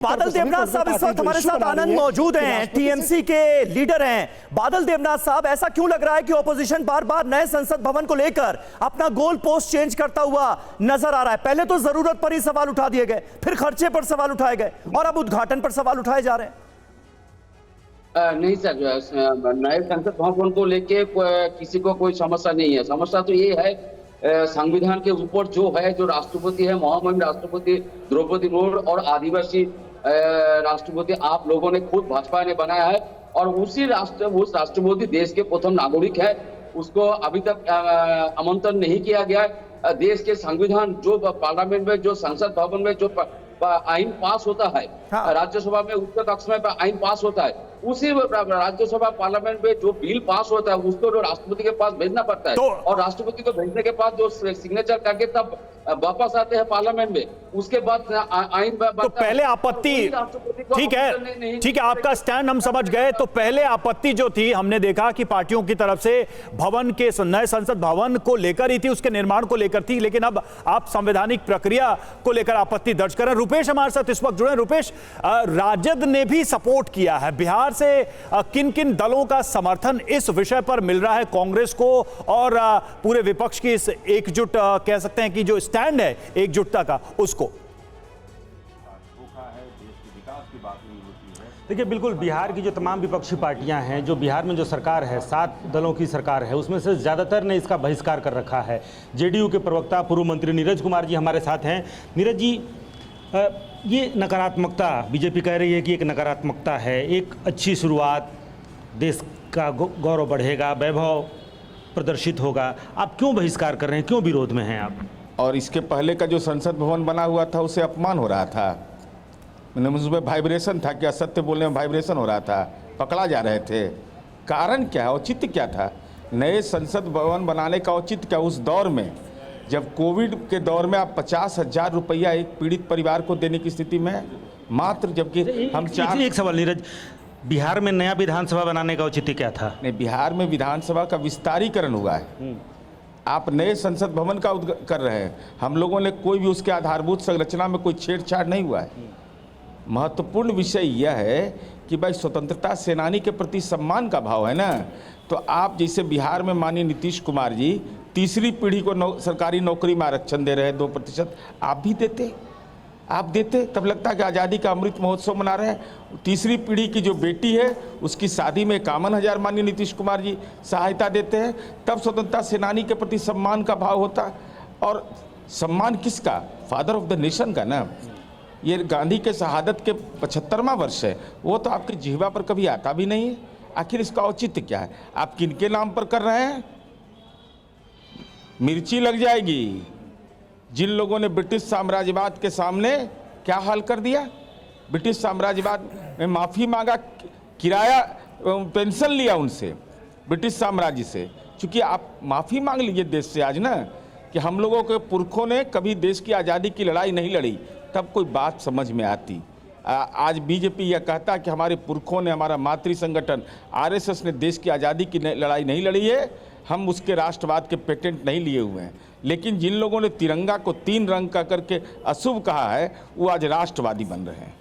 बादल देवनाथ साहब इस वक्त हमारे साथ आनंद मौजूद हैं, टीएमसी के लीडर हैं। बादल देवनाथ साहब, ऐसा क्यों लग रहा है कि ऑपोजिशन बार बार नए संसद भवन को लेकर अपना गोल पोस्ट चेंज करता हुआ नजर आ रहा है? पहले तो जरूरत पर ही सवाल उठा दिए गए, फिर खर्चे पर सवाल उठाए गए और अब उद्घाटन पर सवाल उठाए जा रहे हैं। नहीं सर, नए संसद भवन को लेके किसी को कोई समस्या नहीं है। समस्या तो ये है संविधान के ऊपर जो है, जो राष्ट्रपति है, महामहिम राष्ट्रपति द्रौपदी मुर्मू और आदिवासी राष्ट्रपति आप लोगों ने खुद भाजपा ने बनाया है और उस राष्ट्रपति देश के प्रथम नागरिक है। उसको अभी तक आमंत्रण नहीं किया गया है। देश के संविधान जो पार्लियामेंट में, जो संसद भवन में जो आइन पास होता है, राज्यसभा में उसके कक्ष में आइन पास होता है, उसी राज्यसभा पार्लियामेंट में जो बिल पास होता है उसको जो राष्ट्रपति के पास भेजना पड़ता है और राष्ट्रपति को भेजने के बाद जो सिग्नेचर करके तब वापस आते हैं पार्लियामेंट में, उसके बाद आइन तो पहले आपत्ति, ठीक है, आपका स्टैंड हम समझ गए। तो पहले आपत्ति जो थी, हमने देखा कि पार्टियों की तरफ से भवन के, नए संसद भवन को लेकर ही थी, उसके निर्माण को लेकर थी, लेकिन अब आप संवैधानिक प्रक्रिया को लेकर आपत्ति दर्ज कर रहे हैं। रुपेश हमारे साथ इस वक्त जुड़े हैं। रुपेश, राजद ने भी सपोर्ट किया है, बिहार से किन किन दलों का समर्थन इस विषय पर मिल रहा है कांग्रेस को और पूरे विपक्ष की इस एकजुट, कह सकते हैं कि जो स्टैंड है एकजुटता का, उसको? देखिए, बिल्कुल बिहार की जो तमाम विपक्षी पार्टियां हैं, जो बिहार में जो सरकार है, 7 दलों की सरकार है, उसमें से ज़्यादातर ने इसका बहिष्कार कर रखा है। जेडीयू के प्रवक्ता पूर्व मंत्री नीरज कुमार जी हमारे साथ हैं। नीरज जी, ये नकारात्मकता, बीजेपी कह रही है कि एक नकारात्मकता है, एक अच्छी शुरुआत, देश का गौरव बढ़ेगा, वैभव प्रदर्शित होगा, आप क्यों बहिष्कार कर रहे हैं, क्यों विरोध में हैं आप? और इसके पहले का जो संसद भवन बना हुआ था उसे अपमान हो रहा था, उसमें वाइब्रेशन था, क्या सत्य बोलने में वाइब्रेशन हो रहा था, पकड़ा जा रहे थे। कारण क्या है, औचित्य क्या था? नए संसद भवन बनाने का औचित्य क्या? उस दौर में, जब कोविड के दौर में आप 50,000 रुपया एक पीड़ित परिवार को देने की स्थिति में मात्र, जबकि हम एक सवाल नीरज, बिहार में नया विधानसभा बनाने का औचित्य क्या था? नहीं, बिहार में विधानसभा का विस्तारीकरण हुआ है। आप नए संसद भवन का कर रहे हैं, हम लोगों ने कोई भी उसके आधारभूत संरचना में कोई छेड़छाड़ नहीं हुआ है। महत्वपूर्ण विषय यह है कि भाई स्वतंत्रता सेनानी के प्रति सम्मान का भाव है ना। तो आप जैसे बिहार में माननीय नीतीश कुमार जी तीसरी पीढ़ी को सरकारी नौकरी में आरक्षण दे रहे हैं 2%, आप भी देते, आप देते, तब लगता है कि आज़ादी का अमृत महोत्सव मना रहे हैं। तीसरी पीढ़ी की जो बेटी है उसकी शादी में 51,000 माननीय नीतीश कुमार जी सहायता देते हैं, तब स्वतंत्रता सेनानी के प्रति सम्मान का भाव होता। और सम्मान किसका? फादर ऑफ द नेशन का ना। ये गांधी के शहादत के 75वां वर्ष है, वो तो आपके जिह्वा पर कभी आता भी नहीं है। आखिर इसका औचित्य क्या है? आप किनके नाम पर कर रहे हैं? मिर्ची लग जाएगी। जिन लोगों ने ब्रिटिश साम्राज्यवाद के सामने क्या हाल कर दिया, ब्रिटिश साम्राज्यवाद में माफ़ी मांगा, किराया पेंशन लिया उनसे, ब्रिटिश साम्राज्य से। चूँकि आप माफ़ी मांग लीजिए देश से आज ना, कि हम लोगों के पुरखों ने कभी देश की आज़ादी की लड़ाई नहीं लड़ी, तब कोई बात समझ में आती। आज बीजेपी यह कहता है कि हमारे पुरखों ने, हमारा मातृ संगठन आरएसएस ने देश की आज़ादी की लड़ाई नहीं लड़ी है, हम उसके राष्ट्रवाद के पेटेंट नहीं लिए हुए हैं। लेकिन जिन लोगों ने तिरंगा को 3 रंग का करके अशुभ कहा है, वो आज राष्ट्रवादी बन रहे हैं।